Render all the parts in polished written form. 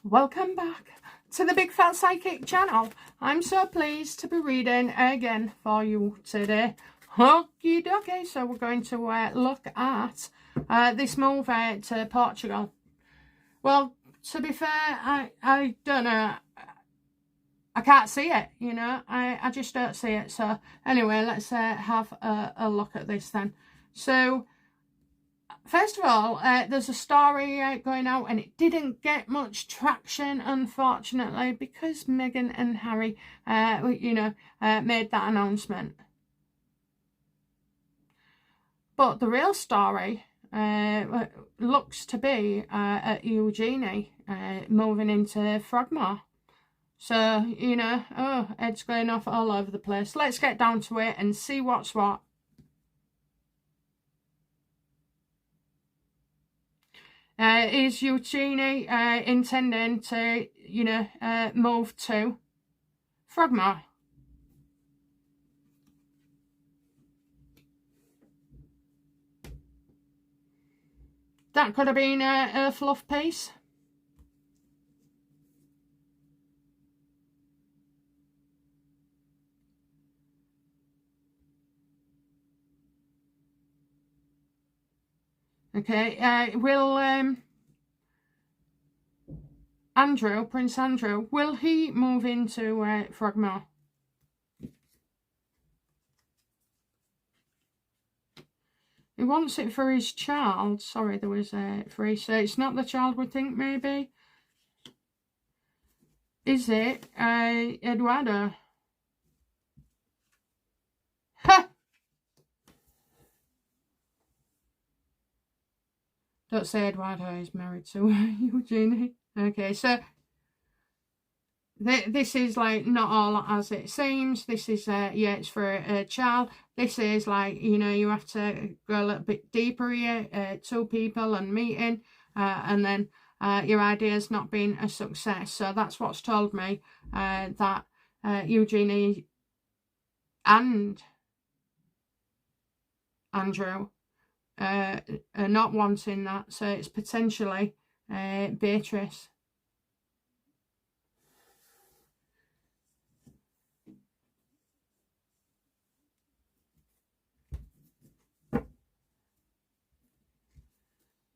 Welcome back to the Big Fat Psychic channel. I'm so pleased to be reading again for you today. Okie dokie, so we're going to look at this move to Portugal. Well, to be fair, I don't know. I can't see it, you know. I just don't see it. So anyway, let's have a look at this then. So first of all, there's a story going out and it didn't get much traction, unfortunately, because Meghan and Harry, made that announcement. But the real story looks to be at Eugenie moving into Frogmore. So, you know, Ed's going off all over the place. Let's get down to it and see what's what. Is Eugenie intending to, move to Frogmore? That could have been a Fluff piece. Okay, will Prince Andrew, will he move into Frogmore? He wants it for his child. Sorry, there was three, so it's not the child we think, maybe. Is it Eduardo? Ha! Don't say Eduardo is married to Eugenie. Okay, so this is like not all as it seems. This is, it's for a child. This is like, you have to go a little bit deeper here, two people and meeting, and then your idea's not been a success. So that's what's told me, that Eugenie and Andrew are not wanting that. So it's potentially Beatrice.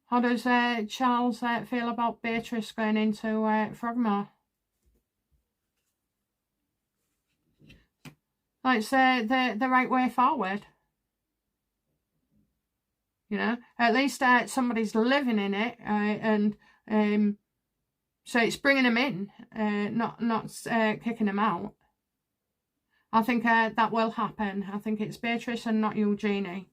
How does Charles feel about Beatrice going into Frogmore? Like, the right way forward. You know, at least somebody's living in it, and so it's bringing them in, not kicking them out. I think that will happen. I think it's Beatrice and not Eugenie.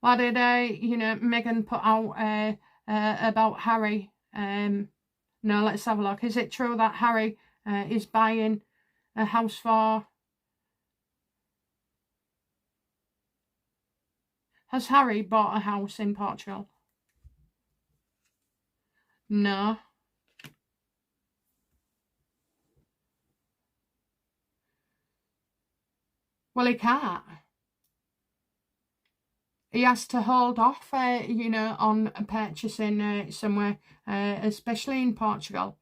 Why did Meghan put out about Harry? No, let's have a look. Is it true that Harry is buying a house for? Has Harry bought a house in Portugal? No. Well, he can't. He has to hold off, on purchasing somewhere, especially in Portugal.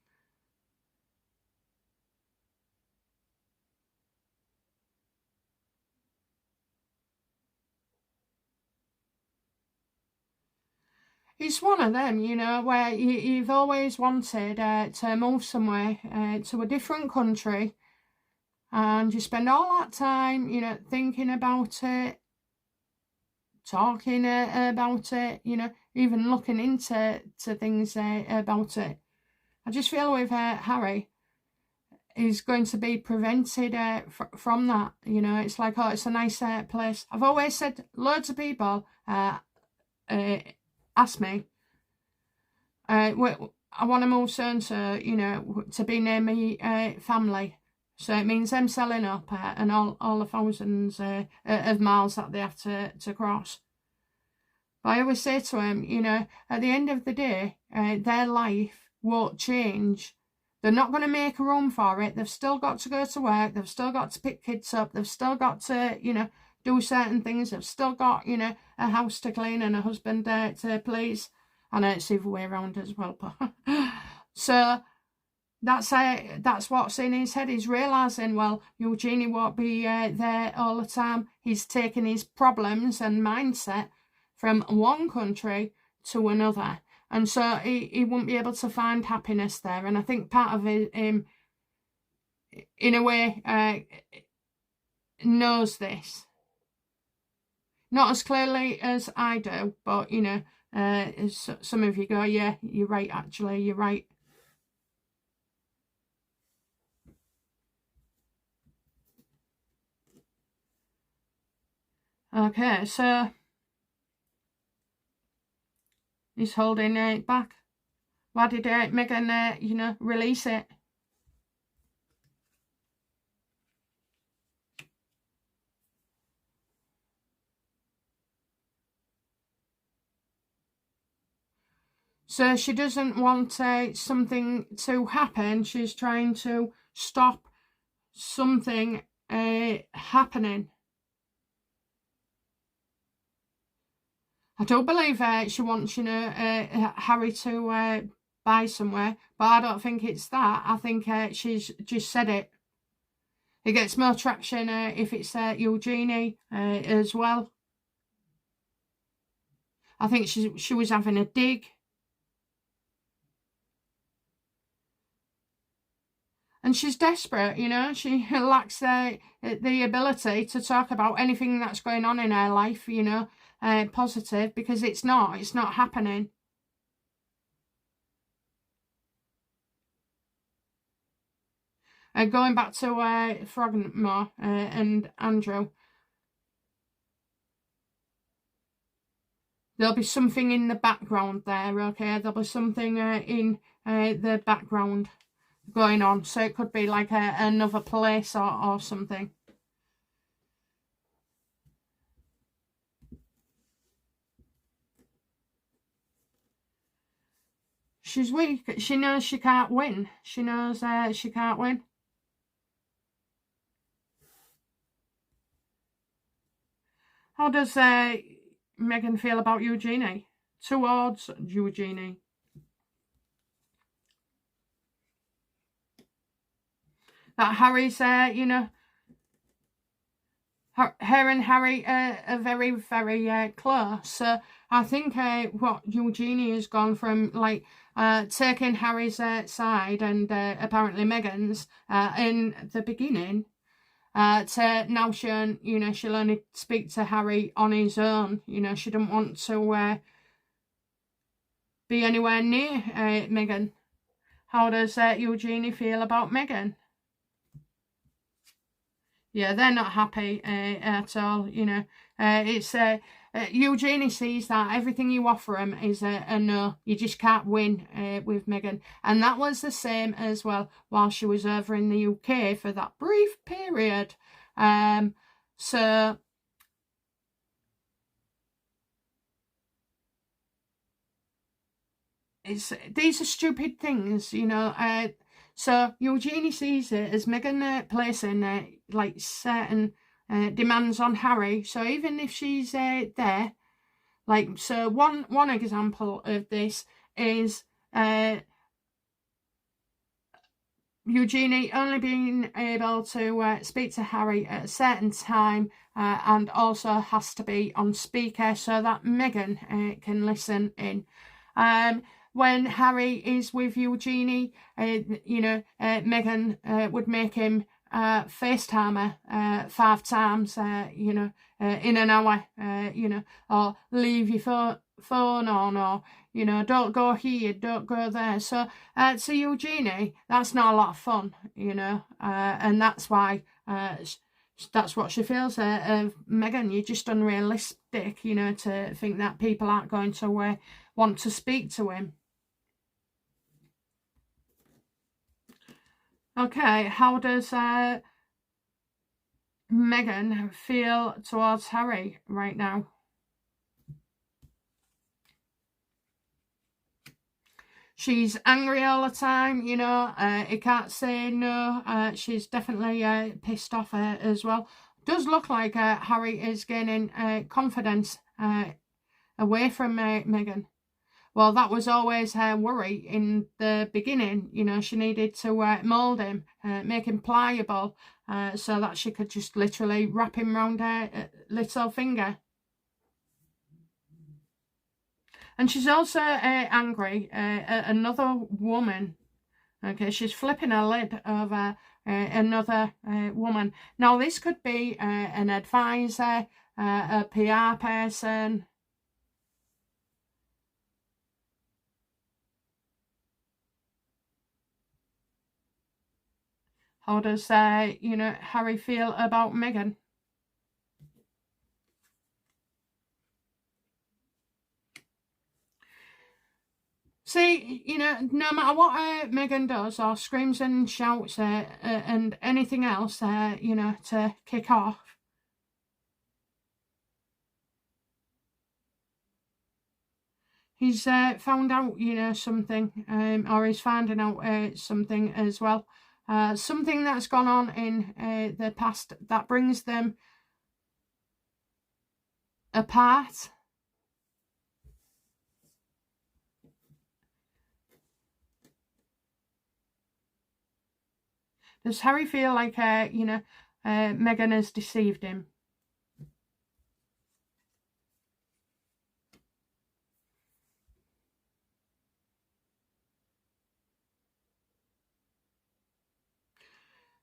It's one of them, where you've always wanted to move somewhere, to a different country, and you spend all that time, thinking about it, talking about it, even looking into things about it. I just feel with Harry, he's going to be prevented from that. It's like, oh, it's a nice place. I've always said, loads of people ask me, I want to move so-and-so, to be near me family. So it means them selling up and all the thousands of miles that they have to cross. But I always say to them, at the end of the day, their life won't change. They're not going to make room for it. They've still got to go to work. They've still got to pick kids up. They've still got to, do certain things. They've still got, a house to clean and a husband to please. I know it's the other way around as well, but so that's what's in his head. He's realising, well, Eugenie won't be there all the time. He's taking his problems and mindset from one country to another. And so he won't be able to find happiness there. And I think part of him, in a way, knows this. Not as clearly as I do, but, you know, some of you go, yeah, you're right, actually, you're right. Okay, so he's holding it back. Why did Megan, you know, release it? So she doesn't want something to happen. She's trying to stop something happening. I don't believe she wants, you know, Harry to buy somewhere, but I don't think it's that. I think she's just said it. It gets more traction if it's Eugenie as well. I think she was having a dig. And she's desperate, you know. She lacks the ability to talk about anything that's going on in her life, you know, positive, because it's not happening. Going back to Frogmore and Andrew, there'll be something in the background there, okay? There'll be something in the background going on. So it could be like another place or something. She's weak. She knows she can't win. She knows she can't win. How does Megan feel about Eugenie? Towards Eugenie. That Harry's, you know, her and Harry are very, very close. So I think what Eugenie has gone from, like, taking Harry's side and apparently Megan's in the beginning, to now she'll only speak to Harry on his own. You know, she didn't want to be anywhere near Megan. How does Eugenie feel about Megan? Yeah, they're not happy at all, you know. It's Eugenie sees that everything you offer him is a no. You just can't win with Megan. And that was the same as well while she was over in the UK for that brief period. So these are stupid things, you know. So Eugenie sees it as Megan placing like certain demands on Harry. So even if she's there, like, so one example of this is Eugenie only being able to speak to Harry at a certain time, and also has to be on speaker so that Megan can listen in. When Harry is with Eugenie, you know, Megan would make him FaceTime her 5 times, you know, in an hour, you know, or leave your phone on, or, you know, don't go here, don't go there. So to Eugenie, that's not a lot of fun, you know, and that's why that's what she feels of Megan. You're just unrealistic, you know, to think that people aren't going to want to speak to him. Okay, how does Megan feel towards Harry right now? She's angry all the time, you know, he can't say no. She's definitely pissed off as well. Does look like Harry is gaining confidence away from Megan. Well, that was always her worry in the beginning. You know, she needed to mould him, make him pliable, so that she could just literally wrap him around her little finger. And she's also angry at another woman. Okay, she's flipping her lid over another woman. Now, this could be an advisor, a PR person. How does, Harry feel about Meghan? See, no matter what Meghan does or screams and shouts and anything else, to kick off, he's found out, something, or he's finding out something as well. Something that's gone on in the past that brings them apart. Does Harry feel like, Meghan has deceived him?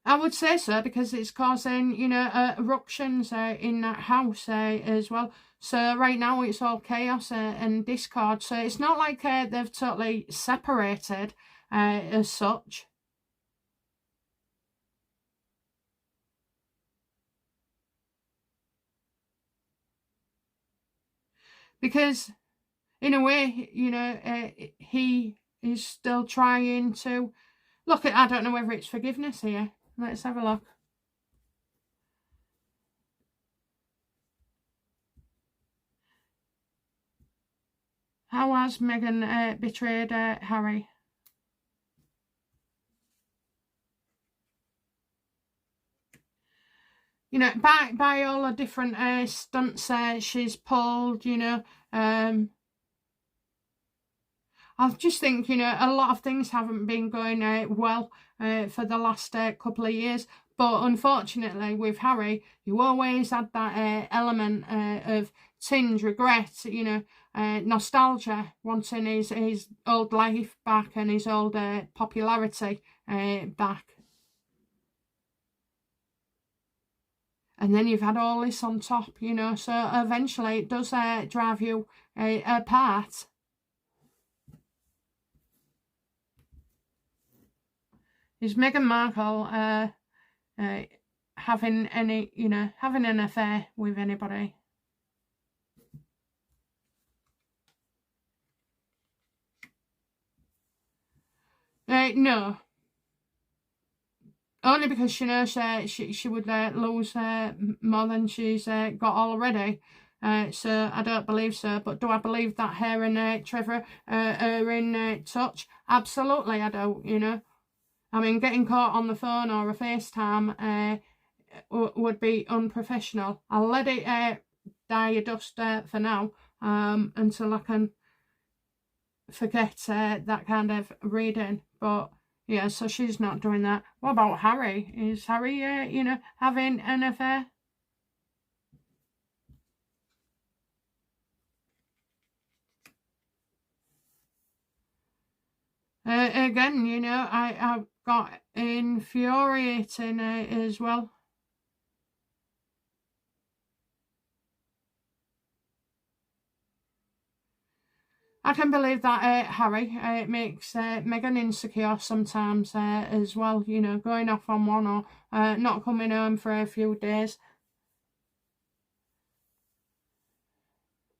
I would say so, because it's causing, eruptions in that house as well. So right now it's all chaos and discord. So it's not like they've totally separated as such. Because in a way, he is still trying to look at, I don't know whether it's forgiveness here. Let's have a look. How has Meghan betrayed Harry? By all the different stunts she's pulled, I just think, a lot of things haven't been going well for the last couple of years. But unfortunately, with Harry, you always had that element of tinge, regret, nostalgia, wanting his old life back and his old popularity back. And then you've had all this on top, so eventually it does drive you apart. Is Meghan Markle having an affair with anybody? No. Only because she knows she would lose more than she's got already. So I don't believe so. But do I believe that her and Trevor are in touch? Absolutely, I don't, I mean, getting caught on the phone or a FaceTime would be unprofessional. I'll let it die a dust for now until I can forget that kind of reading. But yeah, so she's not doing that. What about Harry? Is Harry, having an affair? Again, I've got infuriating as well. I can believe that Harry makes Meghan insecure sometimes as well, going off on one or not coming home for a few days.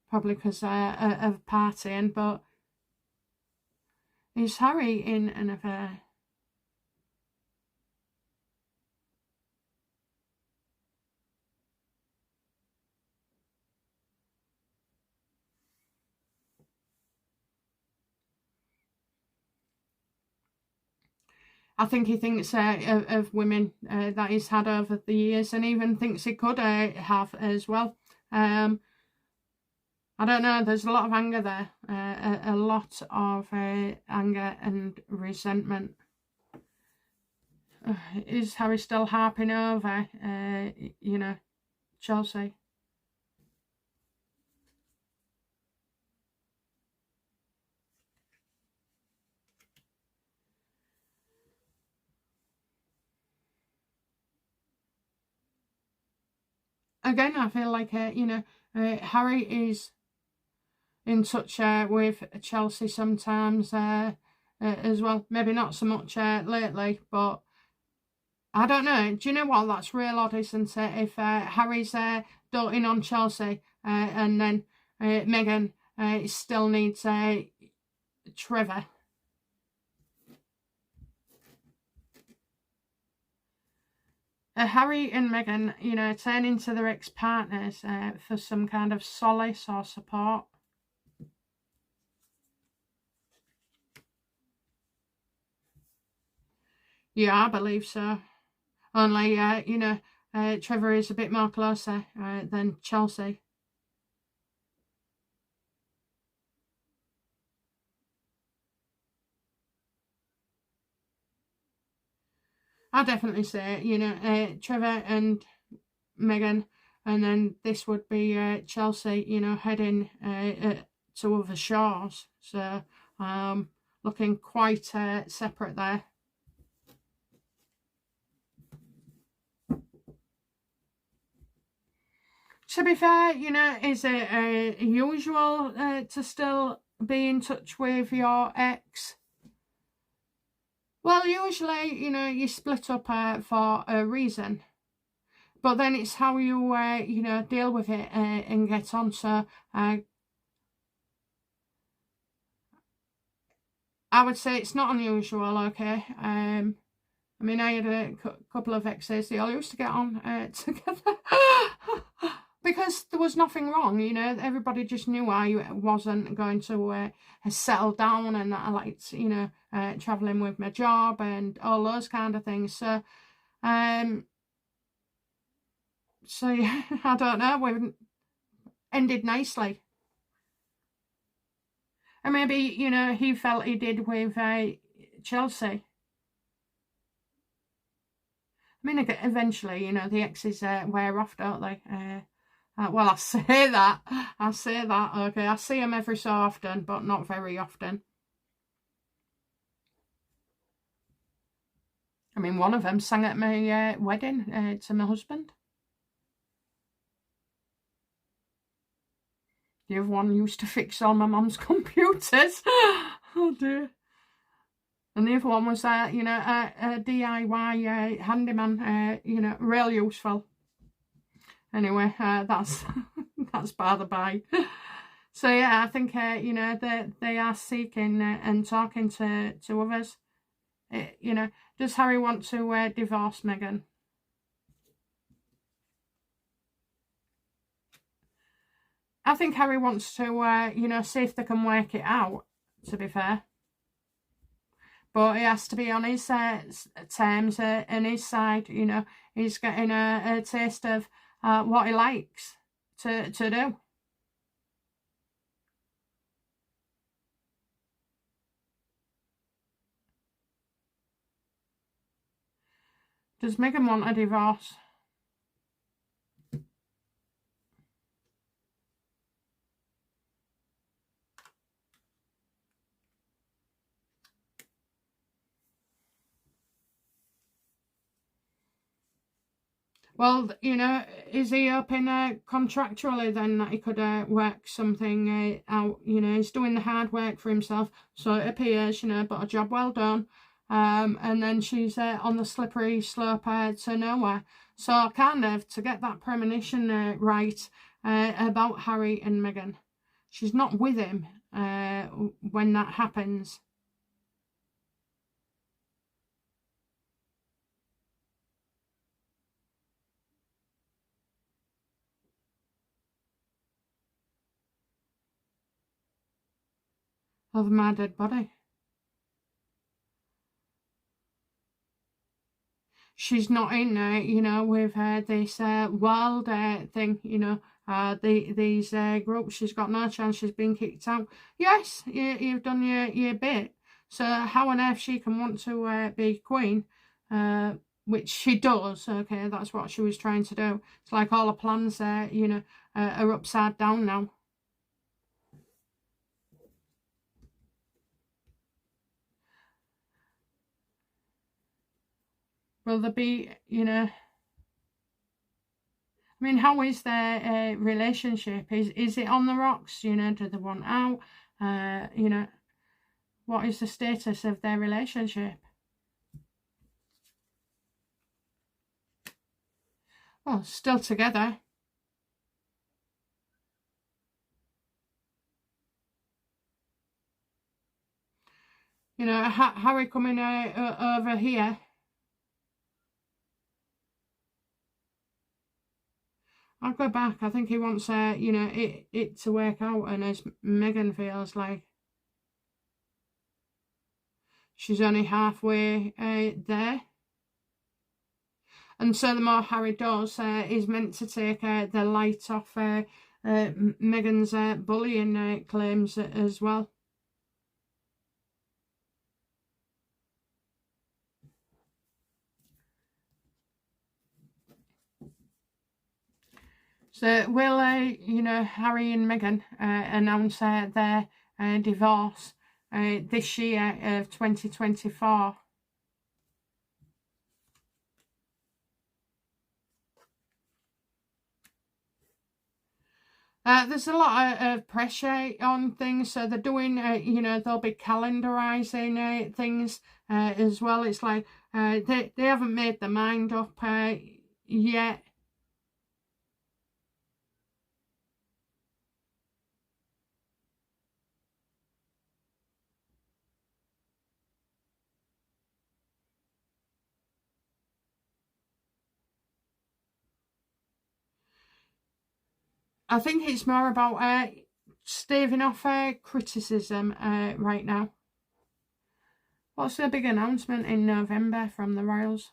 Probably because of partying, but is Harry in an affair? I think he thinks of women that he's had over the years, and even thinks he could have as well. I don't know, there's a lot of anger there, a lot of anger and resentment. Is Harry still harping over, you know, Chelsea? Again, I feel like, you know, Harry is in touch with Chelsea sometimes as well. Maybe not so much lately, but I don't know. Do you know what? That's real odd, isn't it? If Harry's doting on Chelsea and then Meghan still needs Trevor. Harry and Meghan, you know, turning to their ex-partners for some kind of solace or support. Yeah, I believe so. Only, you know, Trevor is a bit more closer than Chelsea. I definitely say, you know, Trevor and Meghan, and then this would be Chelsea, you know, heading to other shores. So, looking quite separate there. To be fair, you know, is it usual to still be in touch with your ex? Well, usually, you know, you split up for a reason. But then it's how you, you know, deal with it and get on. So I would say it's not unusual, okay? I mean, I had a couple of exes. They all used to get on together because there was nothing wrong, you know. Everybody just knew I wasn't going to settle down, and that I liked, you know, traveling with my job and all those kind of things. So, so yeah, I don't know. We ended nicely. And maybe, you know, he felt he did with Chelsea. I mean, eventually, you know, the exes wear off, don't they? Well, I say that. I say that, okay. I see them every so often, but not very often. I mean, one of them sang at my wedding to my husband. The other one used to fix all my mum's computers. Oh, dear. And the other one was, you know, a DIY handyman, you know, real useful. Anyway, that's that's by the by. So yeah, I think you know, they are seeking and talking to others. You know, does Harry want to divorce Meghan? I think Harry wants to you know, see if they can work it out. To be fair. But it has to be on his terms and his side. You know, he's getting a taste of what he likes to do. Does Meghan want a divorce? Well, you know, is he open contractually then that he could work something out? You know, he's doing the hard work for himself, so it appears, you know, but a job well done. And then she's on the slippery slope to nowhere. So kind of to get that premonition right about Harry and Meghan. She's not with him when that happens. Of my dead body. She's not in, you know, with this world thing, you know, these groups. She's got no chance. She's been kicked out. Yes, you've done your bit. So how on earth she can want to be queen, which she does, okay, that's what she was trying to do. It's like all her plans there, you know, are upside down now. Will there be, you know, I mean, how is their relationship? Is it on the rocks? You know, do they want out? You know, what is the status of their relationship? Well, still together. You know, Harry coming over here. I'll go back. I think he wants, you know, it to work out, and as Meghan feels like she's only halfway there. And so the more Harry does, is meant to take the light off Meghan's bullying claims as well. So will, you know, Harry and Meghan announce their divorce this year of 2024? There's a lot of pressure on things, so they're doing, you know, they'll be calendarising things as well. It's like they haven't made their mind up yet. I think it's more about staving off criticism right now. What's the big announcement in November from the Royals?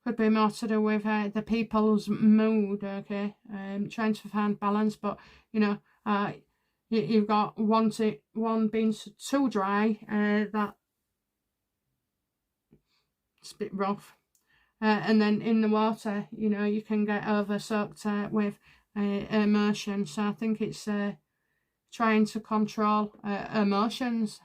Could be more to do with the people's mood, okay? Trying to find balance, but, you know, you've got one being too dry, that it's a bit rough. And then in the water, you know, you can get over soaked with emotion. So I think it's trying to control emotions.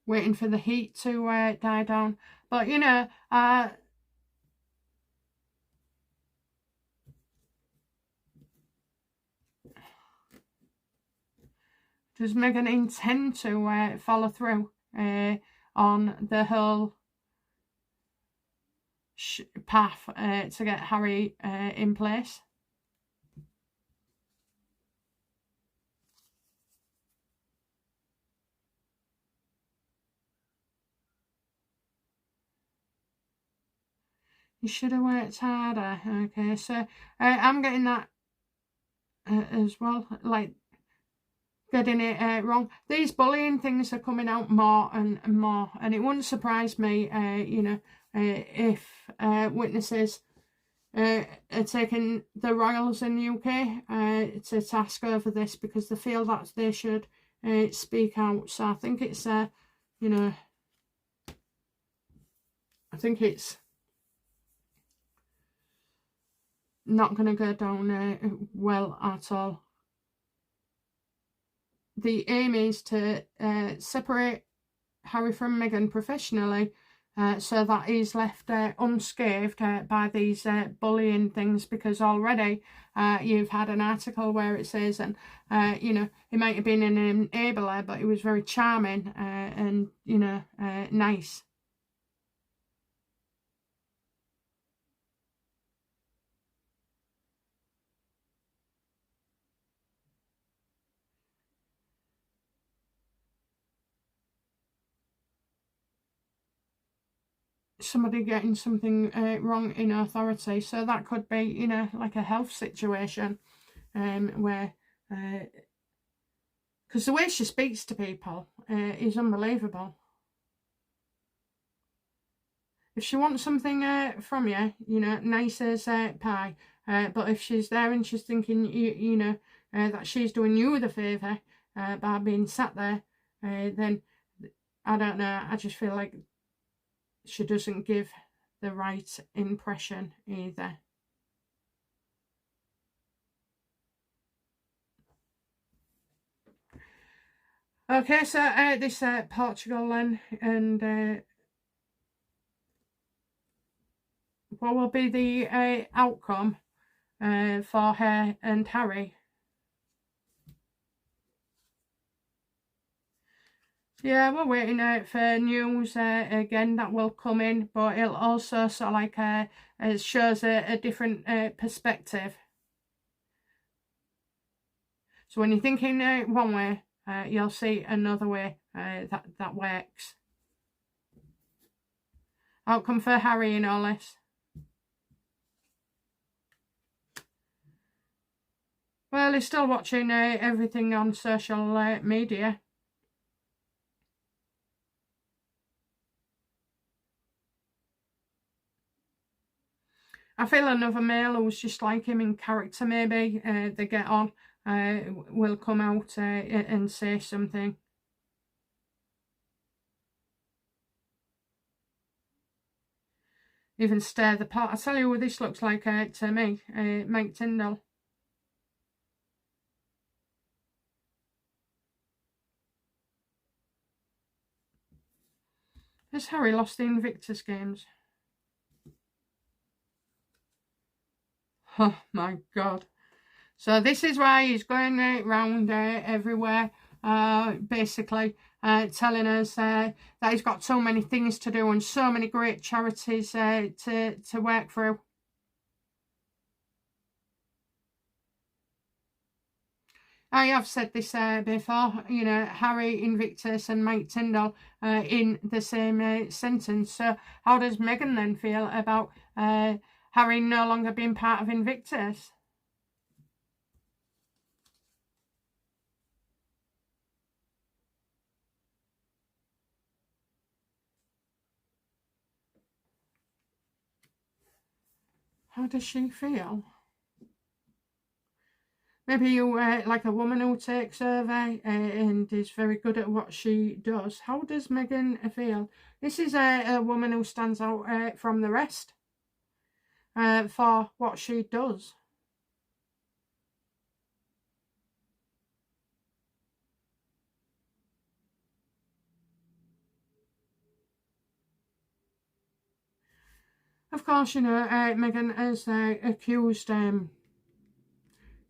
Waiting for the heat to die down. But, you know, does Meghan intend to follow through on the whole path to get Harry in place? You should have worked harder. Okay, so I'm getting that as well, like getting it wrong. These bullying things are coming out more and more, and it wouldn't surprise me, you know, if witnesses are taking the royals in the UK to task over this, because they feel that they should speak out. So I think it's, you know, I think it's not going to go down well at all. The aim is to separate Harry from Meghan professionally, so that he's left unscathed by these bullying things, because already you've had an article where it says, and you know, he might have been an enabler, but he was very charming and, you know, nice. somebody getting something wrong in authority. So that could be, you know, like a health situation where, because the way she speaks to people is unbelievable. If she wants something from you, you know, nice as pie, but if she's there and she's thinking, you know, that she's doing you the favour by being sat there, then I don't know, I just feel like she doesn't give the right impression either. Okay, so this Portugal then, and what will be the outcome for her and Harry? Yeah, we're waiting out for news again that will come in, but it'll also sort of like shows a different perspective. So when you're thinking one way, you'll see another way that works. Outcome for Harry in all this. Well, he's still watching everything on social media. I feel another male who's just like him in character, maybe they get on, will come out and say something. Even stir the pot. I tell you what this looks like to me, Mike Tyndall. Has Harry lost the Invictus Games? Oh my God. So this is why he's going around everywhere, basically telling us that he's got so many things to do and so many great charities to work through. I have said this before, you know, Harry, Invictus and Mike Tyndall in the same sentence. So how does Meghan then feel about Harry no longer being part of Invictus? How does she feel? Maybe you like a woman who takes survey and is very good at what she does. How does Meghan feel? This is a woman who stands out from the rest for what she does. Of course, you know, Meghan has accused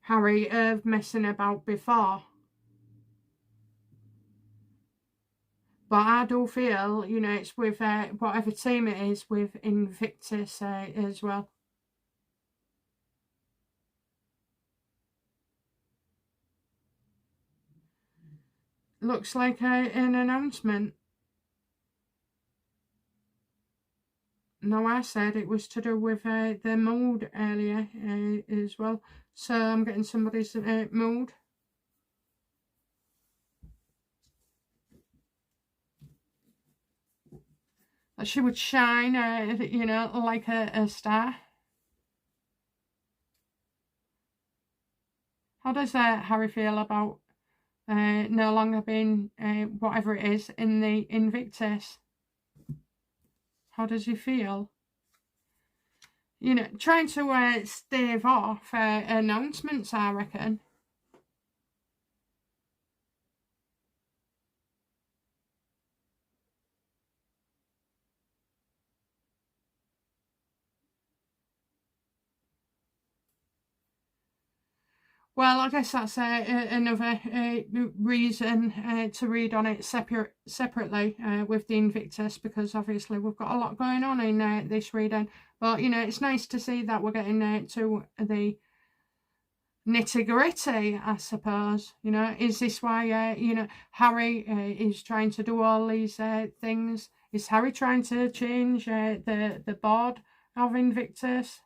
Harry of messing about before. But I do feel, you know, it's with whatever team it is with Invictus as well. Looks like an announcement. No, I said it was to do with the mood earlier as well. So I'm getting somebody's mood. That she would shine, you know, like a star. How does Harry feel about no longer being whatever it is in the Invictus? How does he feel? You know, trying to stave off announcements, I reckon. Well, I guess that's another reason to read on it separately with the Invictus, because obviously we've got a lot going on in this reading. But, you know, it's nice to see that we're getting to the nitty-gritty, I suppose. You know, is this why, you know, Harry is trying to do all these things Is Harry trying to change the board of Invictus?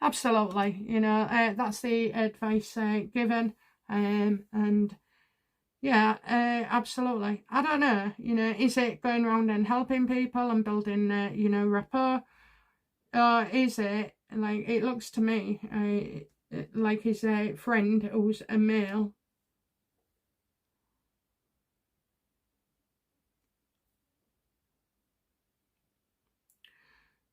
Absolutely, you know, that's the advice given, and yeah, absolutely. I don't know, you know, is it going around and helping people and building, you know, rapport, or is it like, it looks to me like his friend who's a male.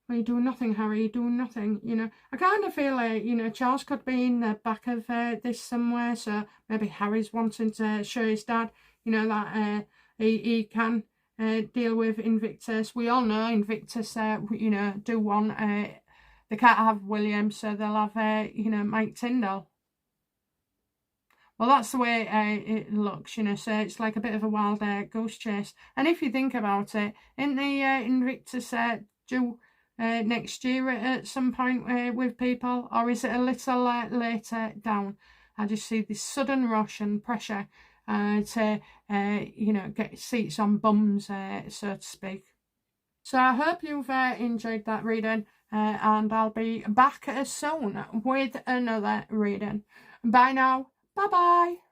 Well, you're doing nothing, Harry, you're doing nothing, you know. I kind of feel like, you know, Charles could be in the back of this somewhere, so maybe Harry's wanting to show his dad, you know, that he can deal with Invictus. We all know Invictus, you know, do want, they can't have William, so they'll have, you know, Mike Tyndall. Well, that's the way it looks, you know, so it's like a bit of a wild ghost chase. And if you think about it, in the Invictus due next year at some point with people, or is it a little later down? I just see this sudden rush and pressure to, you know, get seats on bums, so to speak. So I hope you've enjoyed that reading, and I'll be back soon with another reading. Bye now. Bye-bye.